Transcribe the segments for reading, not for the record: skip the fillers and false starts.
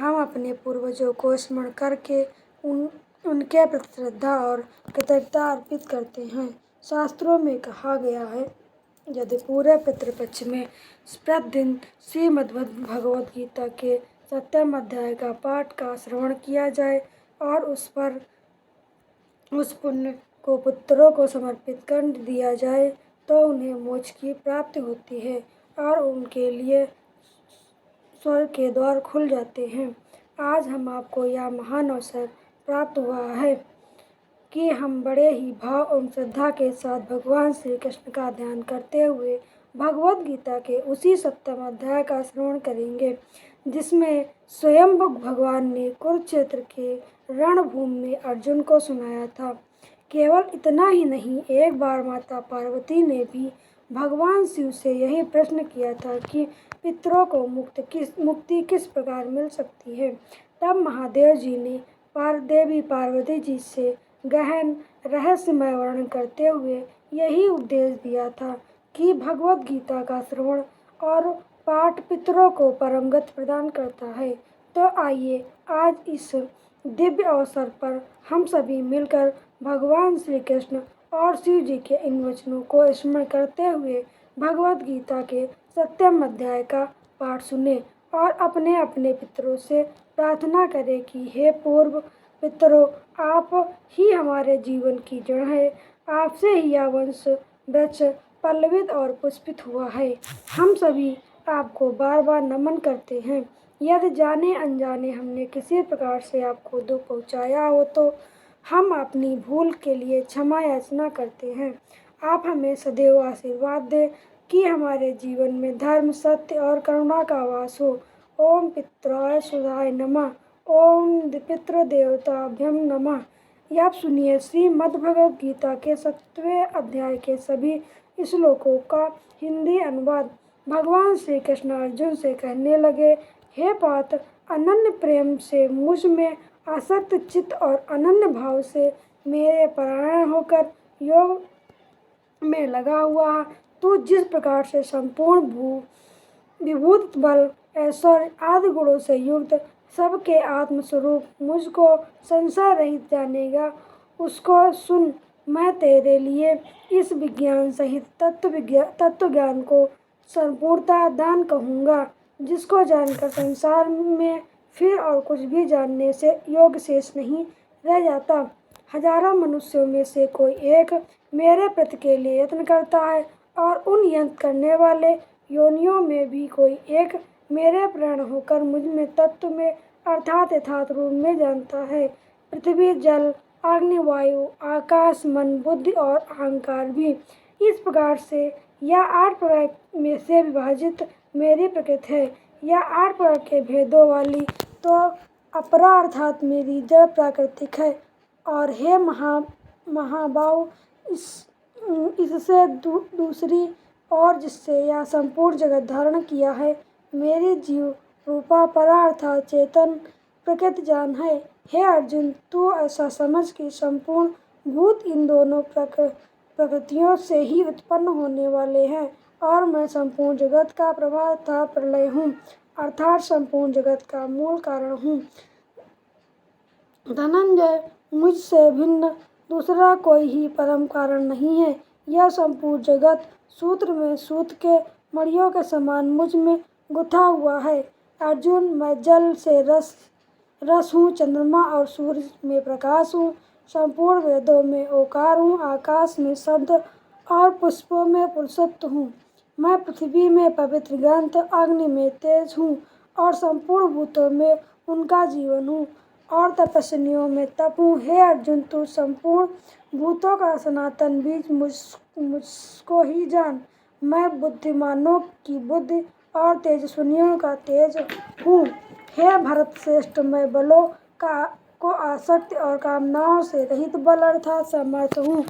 हम अपने पूर्वजों को स्मरण करके उनके प्रति श्रद्धा और कृतज्ञता अर्पित करते हैं। शास्त्रों में कहा गया है, यदि पूरे पितृपक्ष में प्रतिदिन श्रीमद् भगवद गीता के 7वें अध्याय का पाठ का श्रवण किया जाए और उस पुण्य को पुत्रों को समर्पित कर दिया जाए तो उन्हें मोक्ष की प्राप्ति होती है और उनके लिए स्वर्ग के द्वार खुल जाते हैं। आज हम आपको यह महान अवसर प्राप्त हुआ है कि हम बड़े ही भाव और श्रद्धा के साथ भगवान श्री कृष्ण का ध्यान करते हुए भगवद गीता के उसी 7वें अध्याय का श्रवण करेंगे, जिसमें स्वयं भगवान ने कुरुक्षेत्र के रणभूमि में अर्जुन को सुनाया था। केवल इतना ही नहीं, एक बार माता पार्वती ने भी भगवान शिव से यही प्रश्न किया था कि पितरों को मुक्ति किस प्रकार मिल सकती है। तब महादेव जी ने देवी पार्वती जी से गहन रहस्यमय वर्णन करते हुए यही उपदेश दिया था कि भगवद गीता का श्रवण और पाठ पितरों को परम गति प्रदान करता है। तो आइए आज इस दिव्य अवसर पर हम सभी मिलकर भगवान श्री कृष्ण और शिव जी के इन वचनों को स्मरण करते हुए भगवद गीता के 7वें अध्याय का पाठ सुने और अपने अपने पितरों से प्रार्थना करें कि हे पूर्व पितरों, आप ही हमारे जीवन की जड़ है। आपसे ही यह वंश वृक्ष पल्लवित और पुष्पित हुआ है। हम सभी आपको बार बार नमन करते हैं। यदि जाने अनजाने हमने किसी प्रकार से आपको दुख पहुंचाया हो तो हम अपनी भूल के लिए क्षमा याचना करते हैं। आप हमें सदैव आशीर्वाद दें कि हमारे जीवन में धर्म, सत्य और करुणा का वास हो। ओम पितराय सुधाय नमः। ओम पितृदेवताभ्यम नमः। यह आप सुनिए श्रीमद् भगवद गीता के 7वें अध्याय के सभी श्लोकों का हिंदी अनुवाद। भगवान श्री कृष्ण अर्जुन से कहने लगे, हे पार्थ, अनन्य प्रेम से मुझ में आसक्त चित्त और अनन्य भाव से मेरे परायण होकर योग में लगा हुआ तू जिस प्रकार से संपूर्ण विभूत बल, ऐश्वर्य आदि गुणों से युक्त सबके आत्मस्वरूप मुझको संशय रहित जानेगा, उसको सुन। मैं तेरे लिए इस विज्ञान सहित तत्व ज्ञान को संपूर्णता दान कहूँगा, जिसको जानकर संसार में फिर और कुछ भी जानने से योग शेष नहीं रह जाता। हजारों मनुष्यों में से कोई एक मेरे प्रति के लिए यत्न करता है और उन यत्न करने वाले योनियों में भी कोई एक मेरे प्राण होकर मुझ में तत्व में अर्थात यथार्थ रूप में जानता है। पृथ्वी, जल, अग्नि, वायु, आकाश, मन, बुद्धि और अहंकार भी इस प्रकार से यह 8 प्रकार में से विभाजित मेरी प्रकृति है। यह 8 प्रकार के भेदों वाली तो अपरा अर्थात मेरी जड़ प्राकृतिक है। और हे महाबाहु, इससे दूसरी और जिससे यह संपूर्ण जगत धारण किया है, मेरी जीव रूपा परा अर्थात चेतन प्रकृति जान है। हे अर्जुन, तू ऐसा समझ कि संपूर्ण भूत इन दोनों प्रकृतियों से ही उत्पन्न होने वाले हैं और मैं संपूर्ण जगत का प्रभाव तथा प्रलय हूँ, अर्थात संपूर्ण जगत का मूल कारण हूँ। धनंजय, मुझसे भिन्न दूसरा कोई ही परम कारण नहीं है। यह संपूर्ण जगत सूत्र में सूत के मणियों के समान मुझ में गुथा हुआ है। अर्जुन, मैं जल से रस हूँ, चंद्रमा और सूर्य में प्रकाश हूँ, संपूर्ण वेदों में ओकार हूँ, आकाश में शब्द और पुष्पों में पुरुषत्व हूँ। मैं पृथ्वी में पवित्र ग्रंथ, अग्नि में तेज हूँ और संपूर्ण भूतों में उनका जीवन हूँ और तपस्वियों में तप हूँ। हे अर्जुन, तू संपूर्ण भूतों का सनातन बीज मुझको ही जान। मैं बुद्धिमानों की बुद्धि और तेजस्वियों का तेज हूँ। हे भरत श्रेष्ठ, मैं बलों को आसक्ति और कामनाओं से रहित बल अर्थात समर्थ हूँ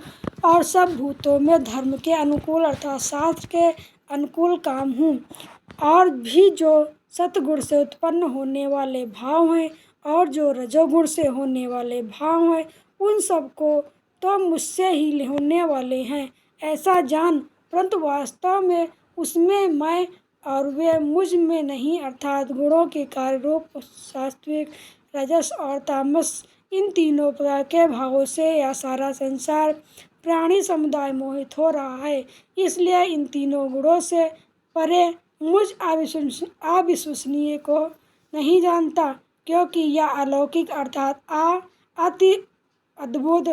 और सब भूतों में धर्म के अनुकूल अर्थात शास्त्र के अनुकूल काम हूँ। और भी जो सतगुण से उत्पन्न होने वाले भाव हैं और जो रजोगुण से होने वाले भाव हैं, उन सबको तो मुझसे ही होने वाले हैं, ऐसा जान। परंतु वास्तव में उसमें मैं और वे मुझ में नहीं, अर्थात गुणों के कार्य रूप सात्विक, रजस और तामस, इन तीनों प्रकार के भावों से यह सारा संसार प्राणी समुदाय मोहित हो रहा है। इसलिए इन तीनों गुणों से परे मुझ अविश्वसनीय को नहीं जानता, क्योंकि यह अलौकिक अर्थात अति अद्भुत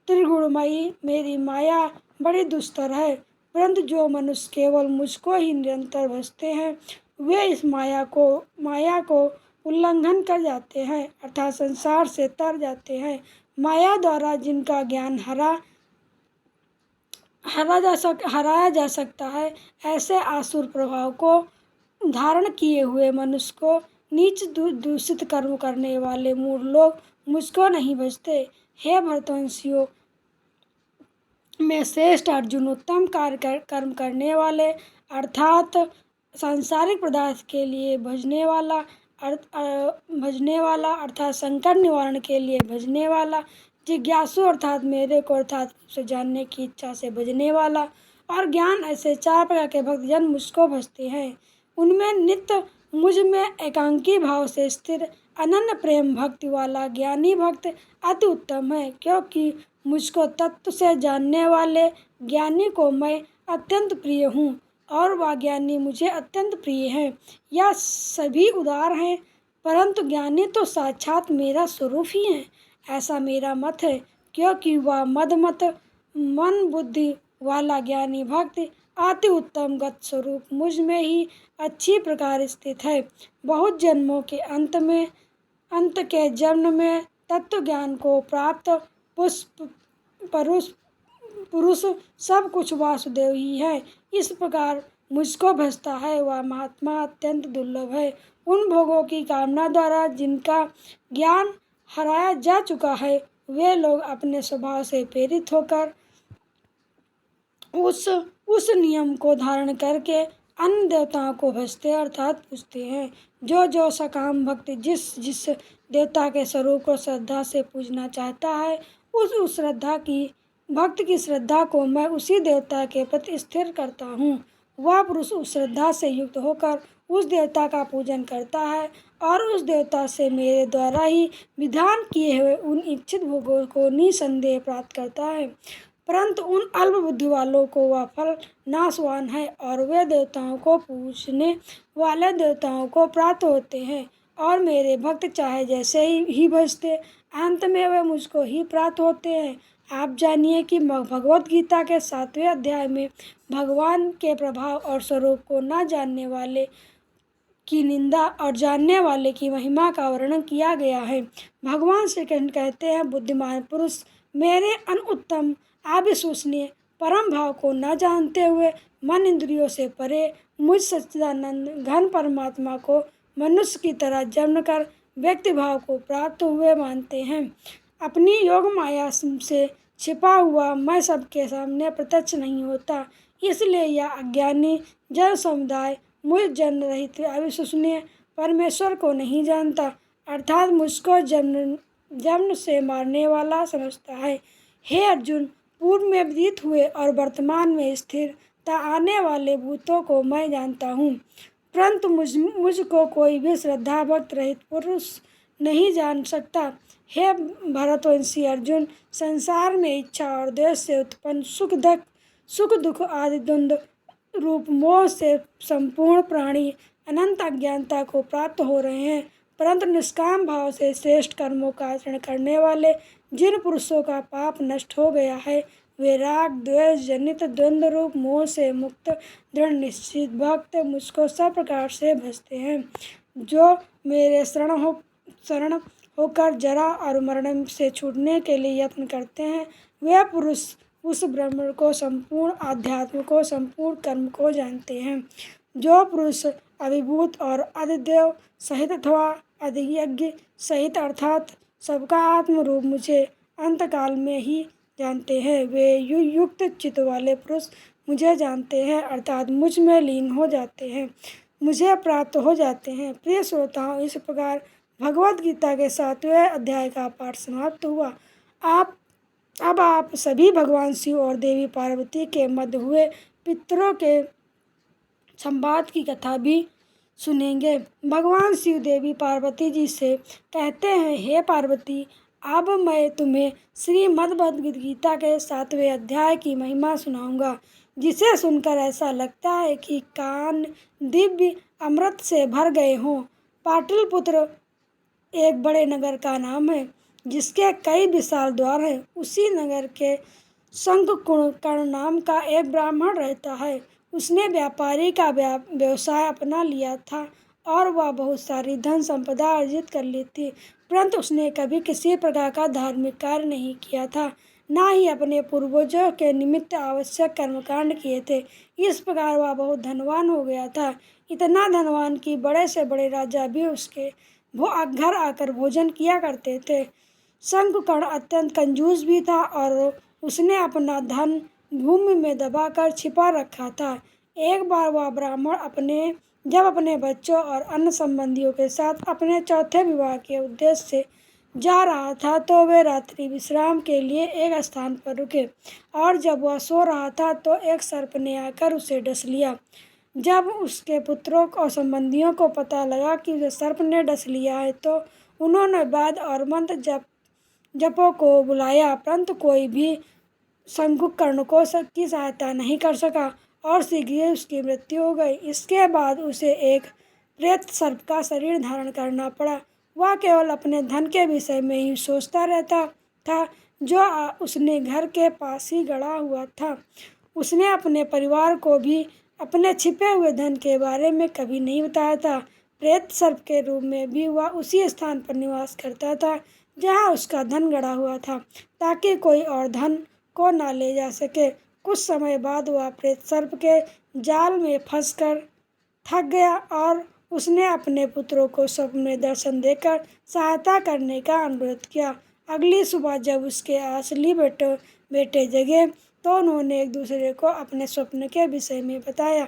त्रिगुणमयी मेरी माया बड़ी दुस्तर है। परंतु जो मनुष्य केवल मुझको ही निरंतर भजते हैं, वे इस माया को उल्लंघन कर जाते हैं, अर्थात संसार से तर जाते हैं। माया द्वारा जिनका ज्ञान हराया जा सकता है, ऐसे आसुर प्रभाव को धारण किए हुए मनुष्य को नीच दूषित कर्म करने वाले मूढ़ लोग मुझको नहीं भजते। हे भरतवंशियों में श्रेष्ठ अर्जुन, उत्तम कर्म करने वाले अर्थात सांसारिक पदार्थ के लिए भजने वाला अर्थात संकट निवारण के लिए भजने वाला, जिज्ञासु अर्थात मेरे को अर्थात से जानने की इच्छा से भजने वाला, और ज्ञान, ऐसे 4 प्रकार के भक्तजन मुझको भजते हैं। उनमें नित्य मुझ में एकांकी भाव से स्थिर अनन्य प्रेम भक्ति वाला ज्ञानी भक्त अति उत्तम है, क्योंकि मुझको तत्व से जानने वाले ज्ञानी को मैं अत्यंत प्रिय हूँ और वह ज्ञानी मुझे अत्यंत प्रिय है। यह सभी उदार हैं, परंतु ज्ञानी तो साक्षात मेरा स्वरूप ही है, ऐसा मेरा मत है, क्योंकि वह मदमत मन बुद्धि वाला ज्ञानी भक्त अति उत्तम गत स्वरूप मुझ में ही अच्छी प्रकार स्थित है। बहुत जन्मों के अंत के जन्म में तत्व ज्ञान को प्राप्त पुरुष सब कुछ वासुदेव ही है। इस प्रकार मुझको भजता है वह महात्मा अत्यंत दुर्लभ है। उन भोगों की कामना द्वारा जिनका ज्ञान हराया जा चुका है, वे लोग अपने स्वभाव से प्रेरित होकर उस नियम को धारण करके अन्य देवताओं को भजते अर्थात पूजते हैं। जो सकाम भक्त जिस देवता के स्वरूप को श्रद्धा से पूजना चाहता है, उस श्रद्धा की भक्त की श्रद्धा को मैं उसी देवता के प्रति स्थिर करता हूँ। वह पुरुष उस श्रद्धा से युक्त होकर उस देवता का पूजन करता है और उस देवता से मेरे द्वारा ही विधान किए हुए उन इच्छित भोगों को निसंदेह प्राप्त करता है। परंतु उन अल्प बुद्धि वालों को वह फल नाशवान है और वे देवताओं को पूजने वाले देवताओं को प्राप्त होते हैं, और मेरे भक्त चाहे जैसे ही भजते, अंत में वे मुझको ही प्राप्त होते हैं। आप जानिए कि भगवत गीता के 7वें अध्याय में भगवान के प्रभाव और स्वरूप को न जानने वाले की निंदा और जानने वाले की महिमा का वर्णन किया गया है। भगवान श्री कृष्ण कहते हैं, बुद्धिमान पुरुष मेरे अनुत्तम अविश्वसनीय परम भाव को न जानते हुए मन इंद्रियों से परे मुझ सच्चिदानंद घन परमात्मा को मनुष्य की तरह जन्म कर व्यक्ति भाव को प्राप्त हुए मानते हैं। अपनी योग माया से छिपा हुआ मैं सबके सामने प्रत्यक्ष नहीं होता, इसलिए यह अज्ञानी जन समुदाय मुझ जन्म रहित अविश्वसनीय परमेश्वर को नहीं जानता, अर्थात मुझको जन्म से मारने वाला समझता है। हे अर्जुन, पूर्व में व्यतीत हुए और वर्तमान में स्थिरता आने वाले भूतों को मैं जानता हूँ, परंतु मुझको कोई भी श्रद्धा भक्त रहित पुरुष नहीं जान सकता। हे भरतवंशी अर्जुन, संसार में इच्छा और द्वेष से उत्पन्न सुख दुख आदि द्वंद्व रूप मोह से संपूर्ण प्राणी अनंत अज्ञानता को प्राप्त हो रहे हैं, परंतु निष्काम भाव से श्रेष्ठ कर्मों का आचरण करने वाले जिन पुरुषों का पाप नष्ट हो गया है, वे राग द्वेष जनित द्वंद्व रूप मोह से मुक्त दृढ़ निश्चित भक्त मुझको सब प्रकार से भजते हैं। जो मेरे शरण होकर जरा और मरण से छूटने के लिए यत्न करते हैं, वे पुरुष उस ब्रह्म को, संपूर्ण आध्यात्म को, संपूर्ण कर्म को जानते हैं। जो पुरुष अभिभूत और अधिदेव सहित अथवा अधियज्ञ सहित अर्थात सबका आत्म रूप मुझे अंतकाल में ही जानते हैं, वे युक्त चित्त वाले पुरुष मुझे जानते हैं, अर्थात मुझ में लीन हो जाते हैं, मुझे प्राप्त हो जाते हैं। प्रिय श्रोताओं, इस प्रकार भगवद गीता के 7वें अध्याय का पाठ समाप्त हुआ। अब आप सभी भगवान शिव और देवी पार्वती के मध्य हुए पितरों के संवाद की कथा भी सुनेंगे। भगवान शिव देवी पार्वती जी से कहते हैं, हे पार्वती, अब मैं तुम्हें श्रीमद् भगवद गीता के 7वें अध्याय की महिमा सुनाऊंगा, जिसे सुनकर ऐसा लगता है कि कान दिव्य अमृत से भर गए हों। पाटलिपुत्र एक बड़े नगर का नाम है, जिसके कई विशाल द्वार हैं। उसी नगर के शंखकुंड नाम का एक ब्राह्मण रहता है। उसने व्यापारी का व्यवसाय अपना लिया था और वह बहुत सारी धन संपदा अर्जित कर ली थी, परंतु उसने कभी किसी प्रकार का धार्मिक कार्य नहीं किया था, ना ही अपने पूर्वजों के निमित्त आवश्यक कर्मकांड किए थे। इस प्रकार वह बहुत धनवान हो गया था, इतना धनवान कि बड़े से बड़े राजा भी उसके घर आकर भोजन किया करते थे। शंखकर्ण अत्यंत कंजूस भी था और उसने अपना धन भूमि में दबाकर छिपा रखा था। एक बार वह ब्राह्मण जब अपने बच्चों और अन्य संबंधियों के साथ अपने चौथे विवाह के उद्देश्य से जा रहा था, तो वे रात्रि विश्राम के लिए एक स्थान पर रुके, और जब वह सो रहा था तो एक सर्प ने आकर उसे डस लिया। जब उसके पुत्रों और संबंधियों को पता लगा कि उसे सर्प ने डस लिया है, तो उन्होंने वैद्य और मंत्र जपों को बुलाया, परंतु कोई भी शंखकर्ण की सहायता नहीं कर सका और शीघ्र ही उसकी मृत्यु हो गई। इसके बाद उसे एक प्रेत सर्प का शरीर धारण करना पड़ा। वह केवल अपने धन के विषय में ही सोचता रहता था, जो उसने घर के पास ही गड़ा हुआ था। उसने अपने परिवार को भी अपने छिपे हुए धन के बारे में कभी नहीं बताया था। प्रेत सर्प के रूप में भी वह उसी स्थान पर निवास करता था जहाँ उसका धन गड़ा हुआ था, ताकि कोई और धन को न ले जा सके। कुछ समय बाद वह प्रेत सर्प के जाल में फंसकर थक गया और उसने अपने पुत्रों को स्वप्न में दर्शन देकर सहायता करने का अनुरोध किया। अगली सुबह जब उसके असली बेटे जगे, तो उन्होंने एक दूसरे को अपने स्वप्न के विषय में बताया।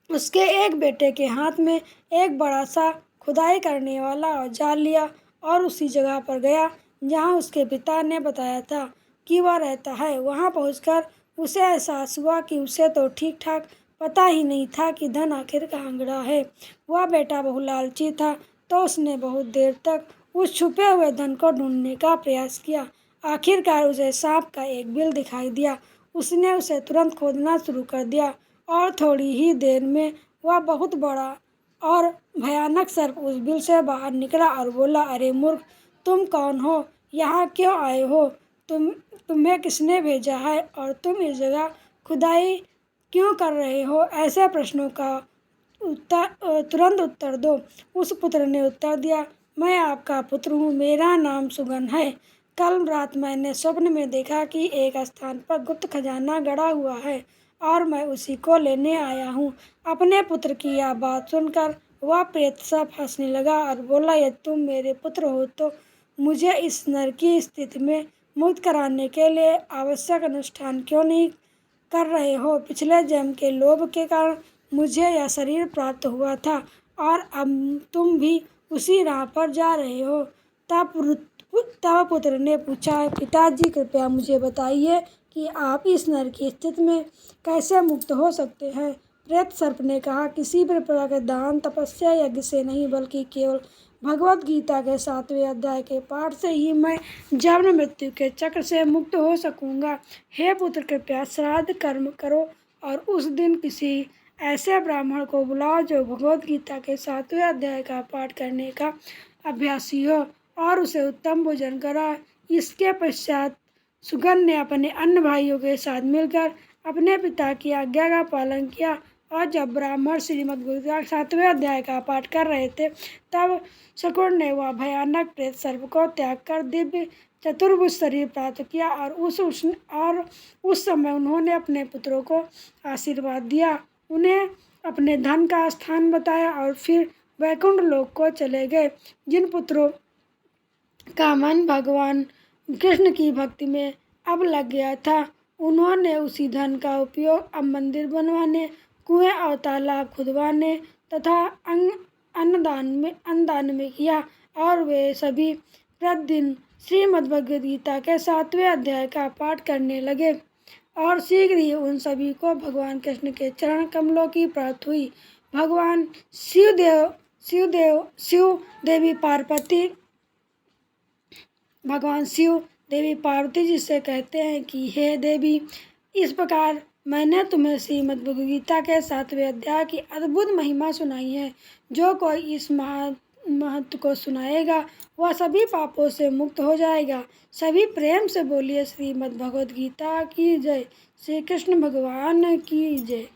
उसके एक बेटे के हाथ में एक बड़ा सा खुदाई करने वाला औजार लिया और उसी जगह पर गया जहाँ उसके पिता ने बताया था कि वह रहता है। वहाँ पहुंचकर उसे एहसास हुआ कि उसे तो ठीक ठाक पता ही नहीं था कि धन आखिर कहाँ गड़ा है। वह बेटा बहुत लालची था, तो उसने बहुत देर तक उस छुपे हुए धन को ढूंढने का प्रयास किया। आखिरकार उसे सांप का एक बिल दिखाई दिया। उसने उसे तुरंत खोदना शुरू कर दिया और थोड़ी ही देर में वह बहुत बड़ा और भयानक सर्प उस बिल से बाहर निकला और बोला, अरे मूर्ख, तुम कौन हो? यहाँ क्यों आए हो? तुम्हें किसने भेजा है और तुम इस जगह खुदाई क्यों कर रहे हो? ऐसे प्रश्नों का तुरंत उत्तर दो। उस पुत्र ने उत्तर दिया, मैं आपका पुत्र हूँ, मेरा नाम सुगन है। कल रात मैंने स्वप्न में देखा कि एक स्थान पर गुप्त खजाना गड़ा हुआ है और मैं उसी को लेने आया हूँ। अपने पुत्र की यह बात सुनकर वह प्रेत सर्प हंसने लगा और बोला, यदि तुम मेरे पुत्र हो तो मुझे इस नर की स्थिति में मुक्त कराने के लिए आवश्यक अनुष्ठान क्यों नहीं कर रहे हो? पिछले जन्म के लोभ के कारण मुझे यह शरीर प्राप्त हुआ था और अब तुम भी उसी राह पर जा रहे हो। तब पुत्र ने पूछा, पिताजी कृपया मुझे बताइए कि आप इस नर की स्थिति में कैसे मुक्त हो सकते हैं? प्रेत सर्प ने कहा, किसी भी प्रकार के दान, तपस्या, यज्ञ से नहीं, बल्कि केवल भगवद गीता के 7वें अध्याय के पाठ से ही मैं जन्म मृत्यु के चक्र से मुक्त हो सकूंगा। हे पुत्र, कृपया श्राद्ध कर्म करो और उस दिन किसी ऐसे ब्राह्मण को बुलाओ जो भगवद गीता के 7वें अध्याय का पाठ करने का अभ्यासी हो और उसे उत्तम भोजन कराए। इसके पश्चात सुगन ने अपने अन्य भाइयों के साथ मिलकर अपने पिता की आज्ञा का पालन किया और जब ब्राह्मण श्रीमद् गीता 7वें अध्याय का पाठ कर रहे थे, तब शकुन ने वह भयानक प्रेत सर्प को त्याग कर दिव्य चतुर्भुज शरीर प्राप्त किया और उस समय उन्होंने अपने पुत्रों को आशीर्वाद दिया, उन्हें अपने धन का स्थान बताया और फिर वैकुंठ लोक को चले गए। जिन पुत्रों का मन भगवान कृष्ण की भक्ति में अब लग गया था, उन्होंने उसी धन का उपयोग अब मंदिर बनवाने, कुएं और तालाब खुदवाने तथा अन्नदान में किया और वे सभी प्रतिदिन श्रीमद् भगवद गीता के 7वें अध्याय का पाठ करने लगे। और शीघ्र ही उन सभी को भगवान कृष्ण के चरण कमलों की प्राप्ति हुई। भगवान शिव देवी पार्वती जी से कहते हैं कि हे देवी, इस प्रकार मैंने तुम्हें श्रीमद् भगवद गीता के 7वें अध्याय की अद्भुत महिमा सुनाई है। जो कोई इस महत्व को सुनाएगा वह सभी पापों से मुक्त हो जाएगा। सभी प्रेम से बोलिए श्रीमद् भगवद गीता की जय। श्री कृष्ण भगवान की जय।